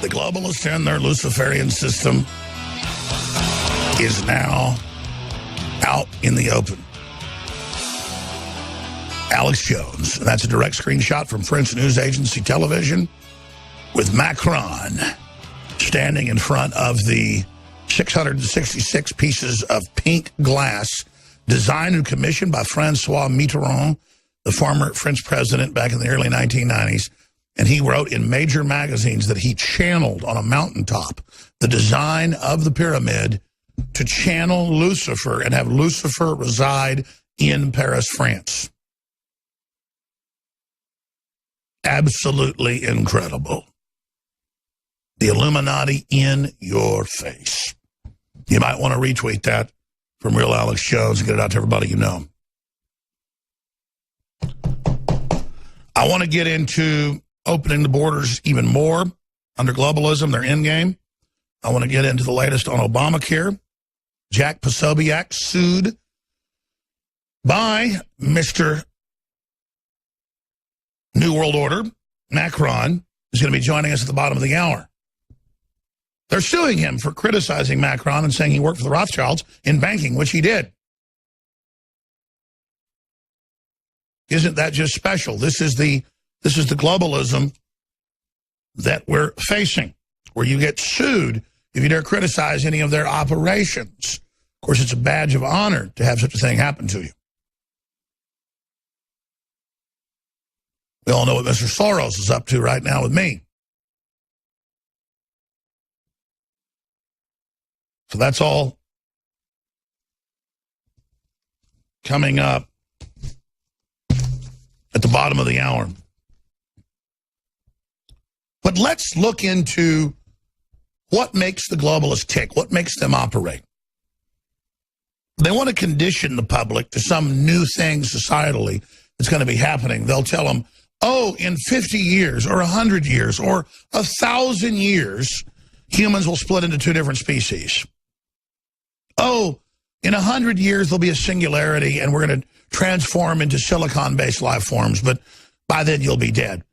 The globalists and their Luciferian system is now out in the open. Alex Jones, and that's a direct screenshot from French news agency television with Macron standing in front of the 666 pieces of pink glass designed and commissioned by Francois Mitterrand, the former French president back in the early 1990s. And he wrote in major magazines that he channeled on a mountaintop the design of the pyramid to channel Lucifer and have Lucifer reside in Paris, France. Absolutely incredible. The Illuminati in your face. You might want to retweet that from Real Alex Jones and get it out to everybody you know. I want to get into opening the borders even more under globalism, their endgame. I want to get into the latest on Obamacare. Jack Posobiec sued by Mr. New World Order. Macron is going to be joining us at the bottom of the hour. They're suing him for criticizing Macron and saying he worked for the Rothschilds in banking, which he did. Isn't that just special? This is the globalism that we're facing, where you get sued if you dare criticize any of their operations. Of course, it's a badge of honor to have such a thing happen to you. We all know what Mr. Soros is up to right now with me. So that's all coming up at the bottom of the hour. But let's look into what makes the globalists tick, what makes them operate. They want to condition the public to some new thing societally that's going to be happening. They'll tell them, oh, in 50 years or 100 years or 1,000 years, humans will split into two different species. Oh, in 100 years, there'll be a singularity and we're going to transform into silicon-based life forms, but by then you'll be dead.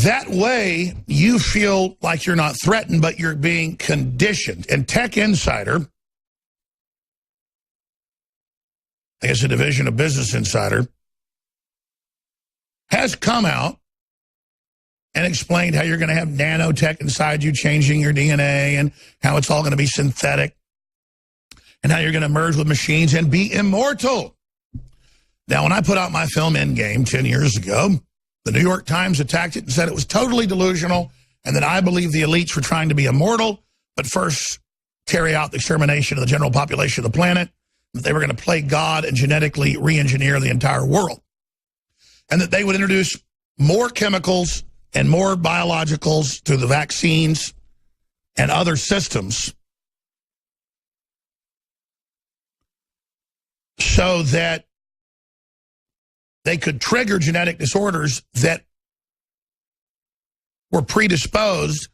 That way, you feel like you're not threatened, but you're being conditioned. And Tech Insider, I guess a division of Business Insider, has come out and explained how you're going to have nanotech inside you changing your DNA and how it's all going to be synthetic and how you're going to merge with machines and be immortal. Now, when I put out my film Endgame 10 years ago, the New York Times attacked it and said it was totally delusional and that I believe the elites were trying to be immortal, but first carry out the extermination of the general population of the planet, that they were going to play God and genetically re-engineer the entire world, and that they would introduce more chemicals and more biologicals through the vaccines and other systems so that they could trigger genetic disorders that were predisposed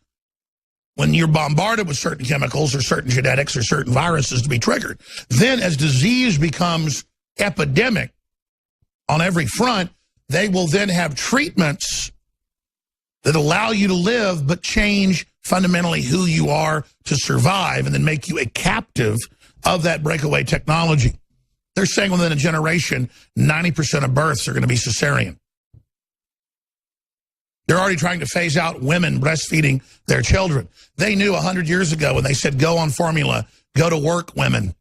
when you're bombarded with certain chemicals or certain genetics or certain viruses to be triggered. Then as disease becomes epidemic on every front, they will then have treatments that allow you to live but change fundamentally who you are to survive and then make you a captive of that breakaway technology. They're saying within a generation, 90% of births are going to be cesarean. They're already trying to phase out women breastfeeding their children. They knew 100 years ago when they said, go on formula, go to work, women.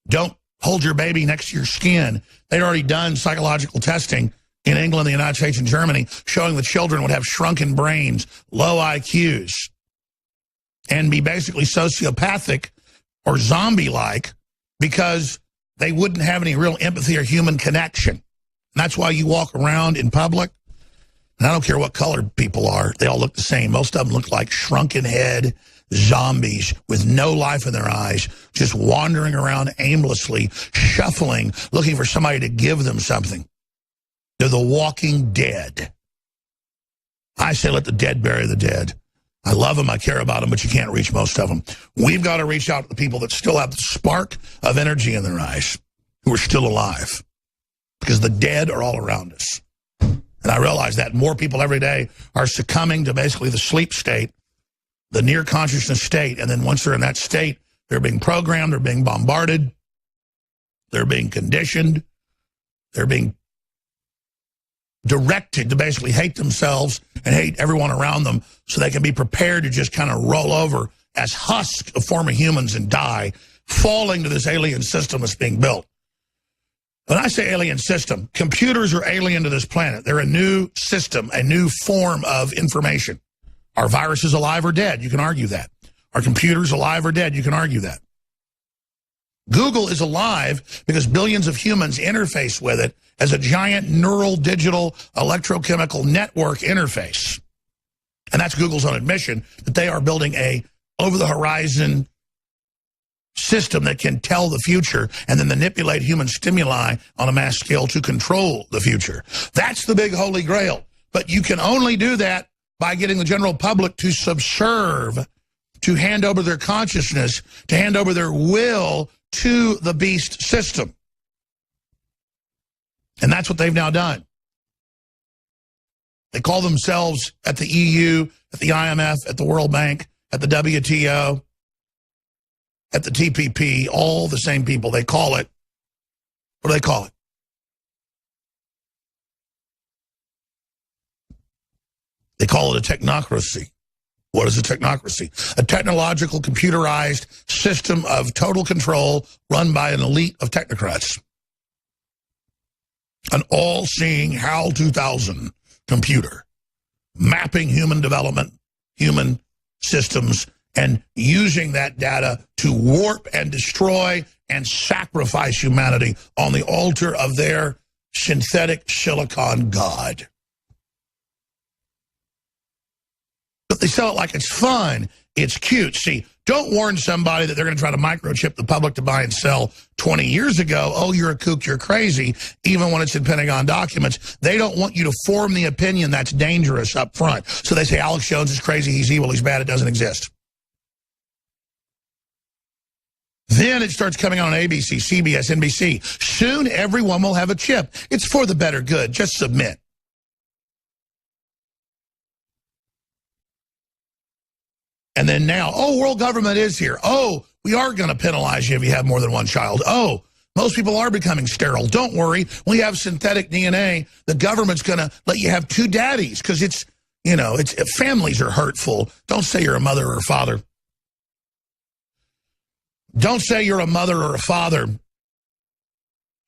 Don't hold your baby next to your skin. They'd already done psychological testing in England, the United States, and Germany, showing the children would have shrunken brains, low IQs, and be basically sociopathic or zombie-like because they wouldn't have any real empathy or human connection. And that's why you walk around in public, and I don't care what color people are, they all look the same. Most of them look like shrunken head zombies with no life in their eyes, just wandering around aimlessly, shuffling, looking for somebody to give them something. They're the walking dead. I say let the dead bury the dead. I love them, I care about them, but you can't reach most of them. We've got to reach out to the people that still have the spark of energy in their eyes, who are still alive, because the dead are all around us. And I realize that more people every day are succumbing to basically the sleep state, the near consciousness state. And then once they're in that state, they're being programmed, they're being bombarded, they're being conditioned, they're being directed to basically hate themselves and hate everyone around them so they can be prepared to just kind of roll over as husks of former humans and die, falling to this alien system that's being built. When I say alien system, computers are alien to this planet. They're a new system, a new form of information. Are viruses alive or dead? You can argue that. Are computers alive or dead? You can argue that. Google is alive because billions of humans interface with it as a giant neural digital electrochemical network interface. And that's Google's own admission that they are building a over-the-horizon system that can tell the future and then manipulate human stimuli on a mass scale to control the future. That's the big holy grail. But you can only do that by getting the general public to subserve, to hand over their consciousness, to hand over their will to the beast system. And that's what they've now done. They call themselves at the EU, at the IMF, at the World Bank, at the WTO, at the TPP, all the same people. They call it, what do they call it? They call it a technocracy. What is a technocracy? A technological, computerized system of total control run by an elite of technocrats. An all-seeing HAL 2000 computer, mapping human development, human systems, and using that data to warp and destroy and sacrifice humanity on the altar of their synthetic silicon god. But they sell it like it's fun, it's cute. See, don't warn somebody that they're going to try to microchip the public to buy and sell 20 years ago. Oh, you're a kook, you're crazy, even when it's in Pentagon documents. They don't want you to form the opinion that's dangerous up front. So they say Alex Jones is crazy, he's evil, he's bad, it doesn't exist. Then it starts coming on ABC, CBS, NBC. Soon everyone will have a chip. It's for the better good. Just submit. And then now, oh, world government is here. Oh, we are going to penalize you if you have more than one child. Oh, most people are becoming sterile. Don't worry. We have synthetic DNA. The government's going to let you have two daddies because it's, you know, families are hurtful. Don't say you're a mother or a father. Don't say you're a mother or a father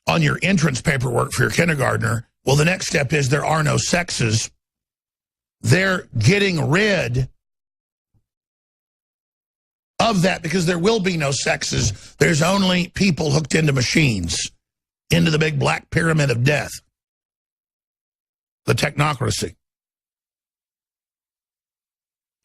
on your entrance paperwork for your kindergartner. Well, the next step is there are no sexes. They're getting rid of that because there will be no sexes. There's only people hooked into machines, into the big black pyramid of death, the technocracy.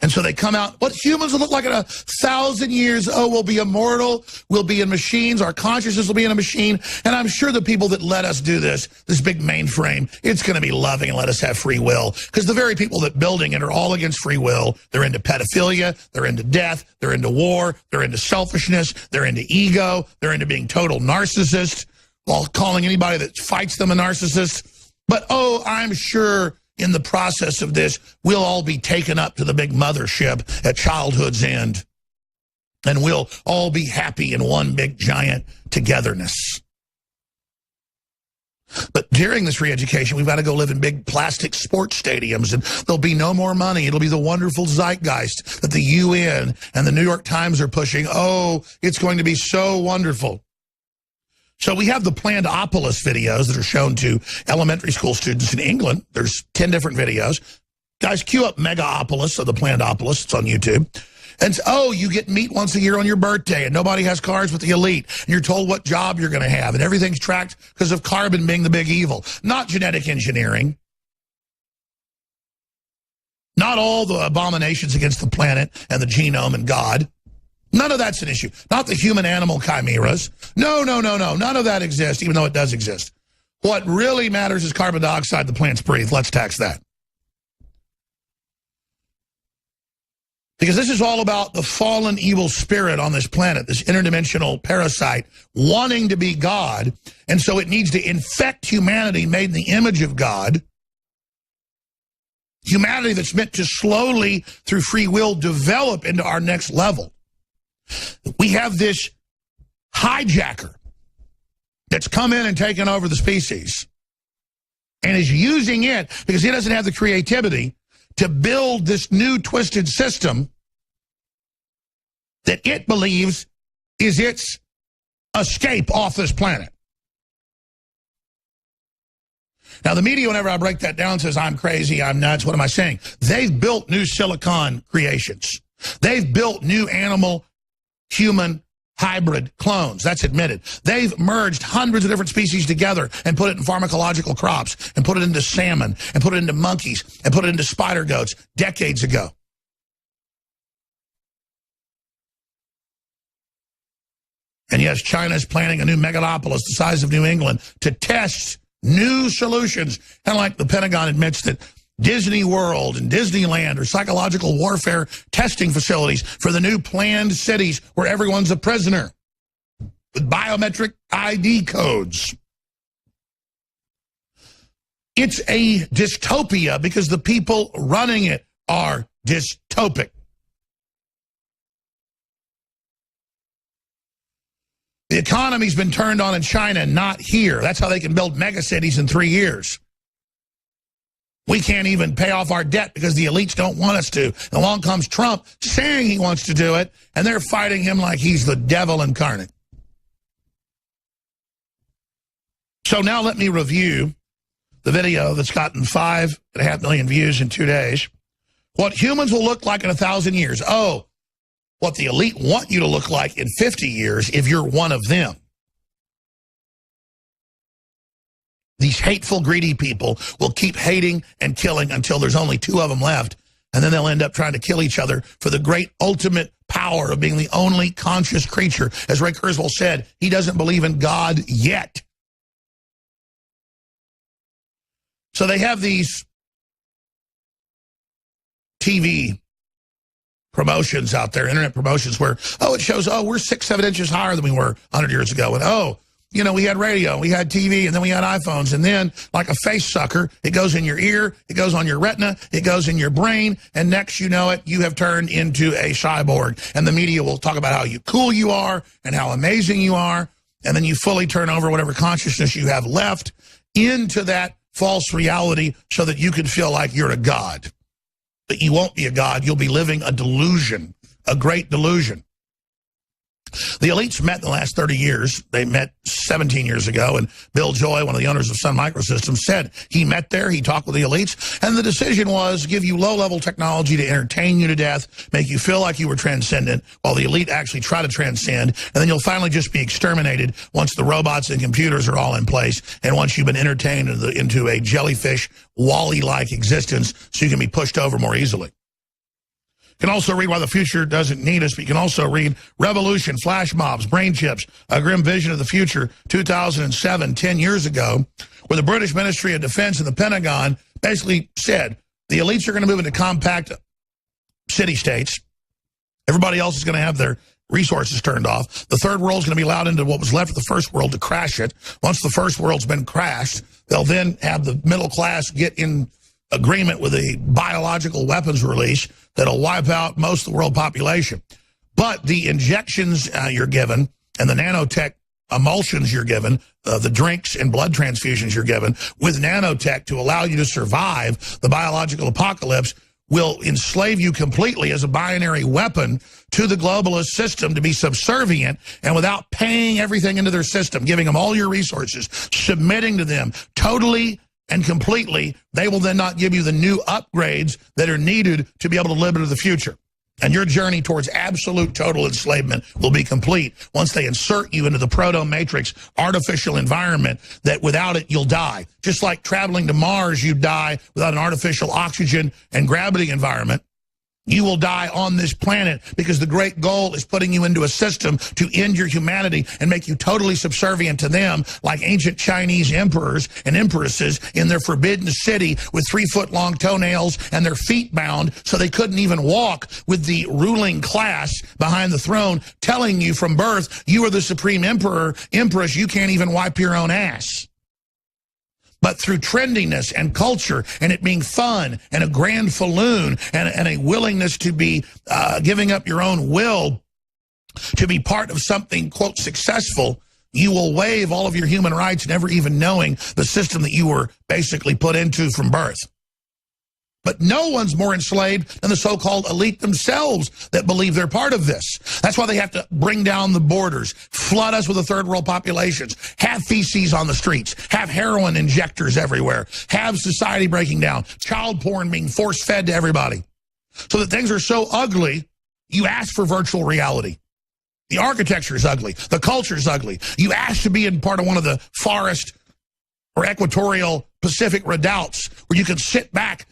And so they come out, what humans will look like in 1,000 years? Oh, we'll be immortal, we'll be in machines, our consciousness will be in a machine, and I'm sure the people that let us do this big mainframe, it's going to be loving and let us have free will. Because the very people that building it are all against free will. They're into pedophilia, they're into death, they're into war, they're into selfishness, they're into ego, they're into being total narcissists, while calling anybody that fights them a narcissist. But, oh, I'm sure in the process of this, we'll all be taken up to the big mothership at childhood's end. And we'll all be happy in one big giant togetherness. But during this re-education, we've got to go live in big plastic sports stadiums, and there'll be no more money. It'll be the wonderful zeitgeist that the UN and the New York Times are pushing. Oh, it's going to be so wonderful. So we have the Plandopolis videos that are shown to elementary school students in England. There's 10 different videos. Guys, cue up Megaopolis of the Plandopolis. It's on YouTube. And oh, you get meat once a year on your birthday, and nobody has cars with the elite. And you're told what job you're going to have, and everything's tracked because of carbon being the big evil. Not genetic engineering. Not all the abominations against the planet and the genome and God. None of that's an issue. Not the human-animal chimeras. No. None of that exists, even though it does exist. What really matters is carbon dioxide the plants breathe. Let's tax that. Because this is all about the fallen evil spirit on this planet, this interdimensional parasite wanting to be God. And so it needs to infect humanity made in the image of God humanity that's meant to slowly, through free will, develop into our next level. We have this hijacker that's come in and taken over the species and is using it because he doesn't have the creativity to build this new twisted system that it believes is its escape off this planet. Now, the media, whenever I break that down, says, I'm crazy, I'm nuts. What am I saying? They've built new silicon creations. They've built new animal-human hybrid clones. That's admitted. They've merged hundreds of different species together and put it in pharmacological crops and put it into salmon and put it into monkeys and put it into spider goats decades ago. And yes, China's planning a new megalopolis the size of New England to test new solutions. Kind of like the Pentagon admits that Disney World and Disneyland are psychological warfare testing facilities for the new planned cities where everyone's a prisoner with biometric ID codes. It's a dystopia because the people running it are dystopic. The economy's been turned on in China, not here. That's how they can build megacities in 3 years. We can't even pay off our debt because the elites don't want us to. And along comes Trump saying he wants to do it, and they're fighting him like he's the devil incarnate. So now let me review the video that's gotten 5.5 million views in 2 days. What humans will look like in 1,000 years. Oh, what the elite want you to look like in 50 years if you're one of them. These hateful, greedy people will keep hating and killing until there's only 2 of them left, and then they'll end up trying to kill each other for the great ultimate power of being the only conscious creature. As Ray Kurzweil said, he doesn't believe in God yet. So they have these TV promotions out there, internet promotions where, oh, it shows, oh, we're 6-7 inches higher than we were 100 years ago. And, oh, you know, we had radio, we had TV, and then we had iPhones. And then, like a face sucker, it goes in your ear, it goes on your retina, it goes in your brain, and next you know it, you have turned into a cyborg. And the media will talk about how cool you are and how amazing you are, and then you fully turn over whatever consciousness you have left into that false reality so that you can feel like you're a god. But you won't be a god, you'll be living a delusion, a great delusion. The elites met in the last 30 years. They met 17 years ago, and Bill Joy, one of the owners of Sun Microsystems, said he met there, he talked with the elites, and the decision was give you low-level technology to entertain you to death, make you feel like you were transcendent, while the elite actually try to transcend, and then you'll finally just be exterminated once the robots and computers are all in place, and once you've been entertained into a jellyfish, Wall-E-like existence, so you can be pushed over more easily. You can also read Why the Future Doesn't Need Us, but you can also read Revolution, Flash Mobs, Brain Chips, A Grim Vision of the Future, 2007, 10 years ago, where the British Ministry of Defense and the Pentagon basically said the elites are going to move into compact city-states. Everybody else is going to have their resources turned off. The third world is going to be allowed into what was left of the first world to crash it. Once the first world's been crashed, they'll then have the middle class get in agreement with a biological weapons release that'll wipe out most of the world population. But the injections you're given and the nanotech emulsions you're given, the drinks and blood transfusions you're given with nanotech to allow you to survive the biological apocalypse will enslave you completely as a binary weapon to the globalist system to be subservient, and without paying everything into their system, giving them all your resources, submitting to them totally and completely, they will then not give you the new upgrades that are needed to be able to live into the future. And your journey towards absolute total enslavement will be complete once they insert you into the proto-matrix artificial environment that without it, you'll die. Just like traveling to Mars, you die without an artificial oxygen and gravity environment. You will die on this planet because the great goal is putting you into a system to end your humanity and make you totally subservient to them, like ancient Chinese emperors and empresses in their forbidden city with 3-foot-long toenails and their feet bound so they couldn't even walk, with the ruling class behind the throne telling you from birth, you are the supreme emperor, empress, you can't even wipe your own ass. But through trendiness and culture and it being fun and a grand falloon and a willingness to be giving up your own will to be part of something, quote, successful, you will waive all of your human rights, never even knowing the system that you were basically put into from birth. But no one's more enslaved than the so-called elite themselves that believe they're part of this. That's why they have to bring down the borders, flood us with the third world populations, have feces on the streets, have heroin injectors everywhere, have society breaking down, child porn being force-fed to everybody. So that things are so ugly, you ask for virtual reality. The architecture is ugly. The culture is ugly. You ask to be in part of one of the forest or equatorial Pacific redoubts where you can sit back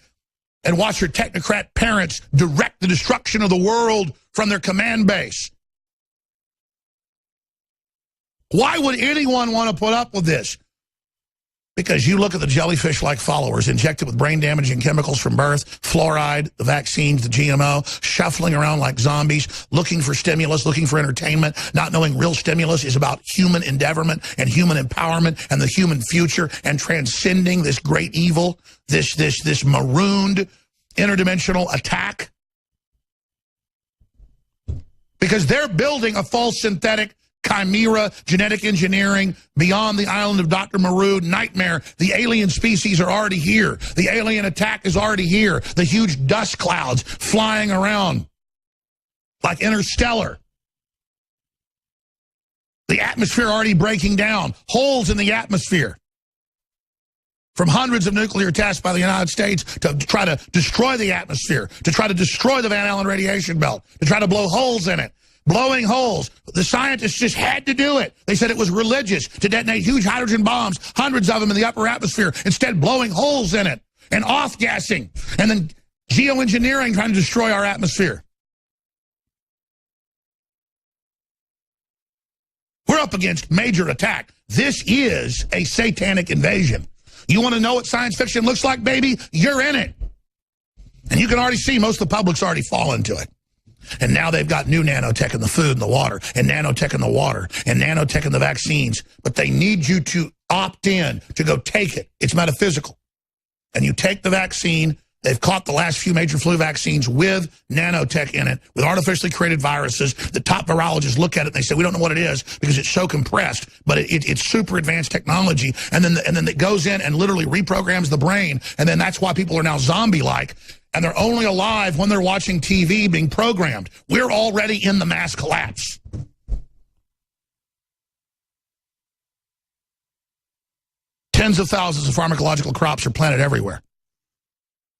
and watch your technocrat parents direct the destruction of the world from their command base. Why would anyone want to put up with this? Because you look at the jellyfish-like followers injected with brain-damaging chemicals from birth, fluoride, the vaccines, the GMO, shuffling around like zombies, looking for stimulus, looking for entertainment, not knowing real stimulus is about human endeavorment and human empowerment and the human future and transcending this great evil, this marooned interdimensional attack. Because they're building a false synthetic chimera, genetic engineering, beyond the island of Dr. Maru, nightmare. The alien species are already here. The alien attack is already here. The huge dust clouds flying around like interstellar. The atmosphere already breaking down. Holes in the atmosphere. From hundreds of nuclear tests by the United States to try to destroy the atmosphere, to try to destroy the Van Allen radiation belt, to try to blow holes in it. Blowing holes. The scientists just had to do it. They said it was religious to detonate huge hydrogen bombs, hundreds of them in the upper atmosphere, instead blowing holes in it and off-gassing and then geoengineering trying to destroy our atmosphere. We're up against major attack. This is a satanic invasion. You want to know what science fiction looks like, baby? You're in it. And you can already see most of the public's already fallen to it. And now they've got new nanotech in the food and the water, and nanotech in the water, and nanotech in the vaccines. But they need you to opt in, to go take it. It's metaphysical. And you take the vaccine. They've caught the last few major flu vaccines with nanotech in it, with artificially created viruses. The top virologists look at it and they say, we don't know what it is because it's so compressed, but it's super advanced technology. And then it goes in and literally reprograms the brain. And then that's why people are now zombie-like. And they're only alive when they're watching TV being programmed. We're already in the mass collapse. Tens of thousands of pharmacological crops are planted everywhere.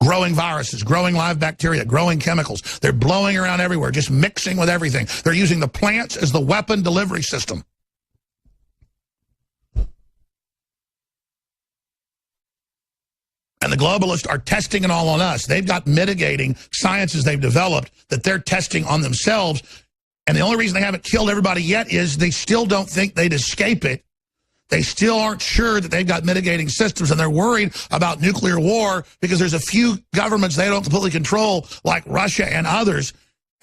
Growing viruses, growing live bacteria, growing chemicals. They're blowing around everywhere, just mixing with everything. They're using the plants as the weapon delivery system. And the globalists are testing it all on us. They've got mitigating sciences they've developed that they're testing on themselves. And the only reason they haven't killed everybody yet is they still don't think they'd escape it. They still aren't sure that they've got mitigating systems, and they're worried about nuclear war because there's a few governments they don't completely control, like Russia and others.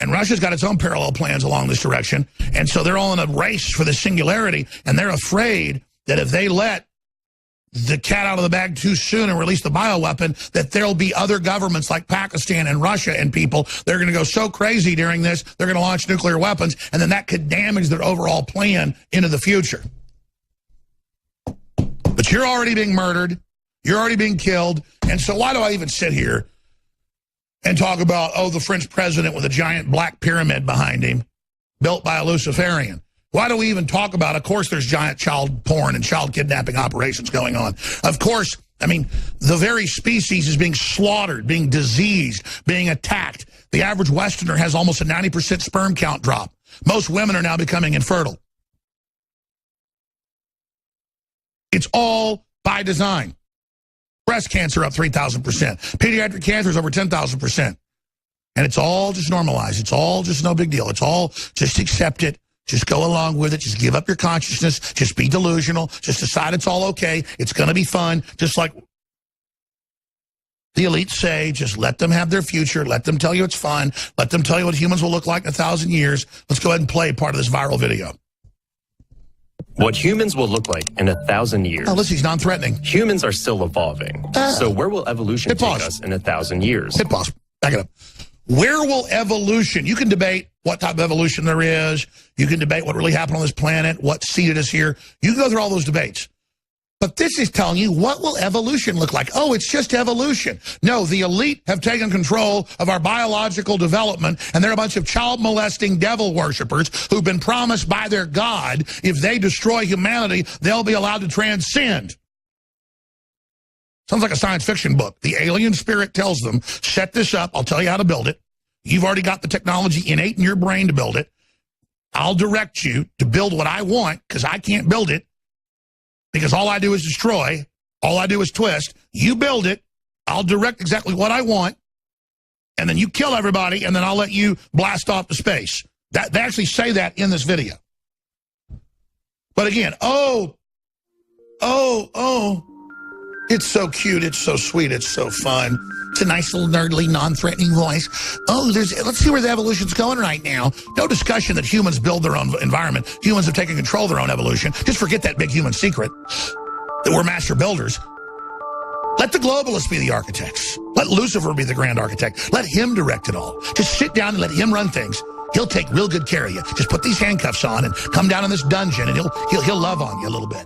And Russia's got its own parallel plans along this direction. And so they're all in a race for the singularity, and they're afraid that if they let the cat out of the bag too soon and release the bioweapon, that there'll be other governments like Pakistan and Russia and people, they're going to go so crazy during this, they're going to launch nuclear weapons, and then that could damage their overall plan into the future. But you're already being murdered, you're already being killed, and so why do I even sit here and talk about, oh, the French president with a giant black pyramid behind him, built by a Luciferian? Why do we even talk about, of course, there's giant child porn and child kidnapping operations going on. Of course, I mean, the very species is being slaughtered, being diseased, being attacked. The average Westerner has almost a 90% sperm count drop. Most women are now becoming infertile. It's all by design. Breast cancer up 3,000%. Pediatric cancer is over 10,000%. And it's all just normalized. It's all just no big deal. It's all just accept it. Just go along with it. Just give up your consciousness. Just be delusional. Just decide it's all okay. It's going to be fun. Just like the elites say, just let them have their future. Let them tell you it's fun. Let them tell you what humans will look like in 1,000 years. Let's go ahead and play part of this viral video. What humans will look like in 1,000 years. Oh, listen, he's non-threatening. Humans are still evolving. So where will evolution take us in 1,000 years? Hit pause. Back it up. Where will evolution, you can debate what type of evolution there is. You can debate what really happened on this planet, what seeded us here. You can go through all those debates. But this is telling you, what will evolution look like? Oh, it's just evolution. No, the elite have taken control of our biological development, and they're a bunch of child-molesting devil worshippers who've been promised by their God, if they destroy humanity, they'll be allowed to transcend. Sounds like a science fiction book. The alien spirit tells them, set this up, I'll tell you how to build it. You've already got the technology innate in your brain to build it. I'll direct you to build what I want, because I can't build it. Because all I do is destroy, all I do is twist. You build it, I'll direct exactly what I want, and then you kill everybody, and then I'll let you blast off to space. They actually say that in this video. But again, oh, it's so cute, it's so sweet, it's so fun. It's a nice little nerdly, non-threatening voice. Oh, let's see where the evolution's going right now. No discussion that humans build their own environment. Humans have taken control of their own evolution. Just forget that big human secret that we're master builders. Let the globalists be the architects. Let Lucifer be the grand architect. Let him direct it all. Just sit down and let him run things. He'll take real good care of you. Just put these handcuffs on and come down in this dungeon, and he'll love on you a little bit.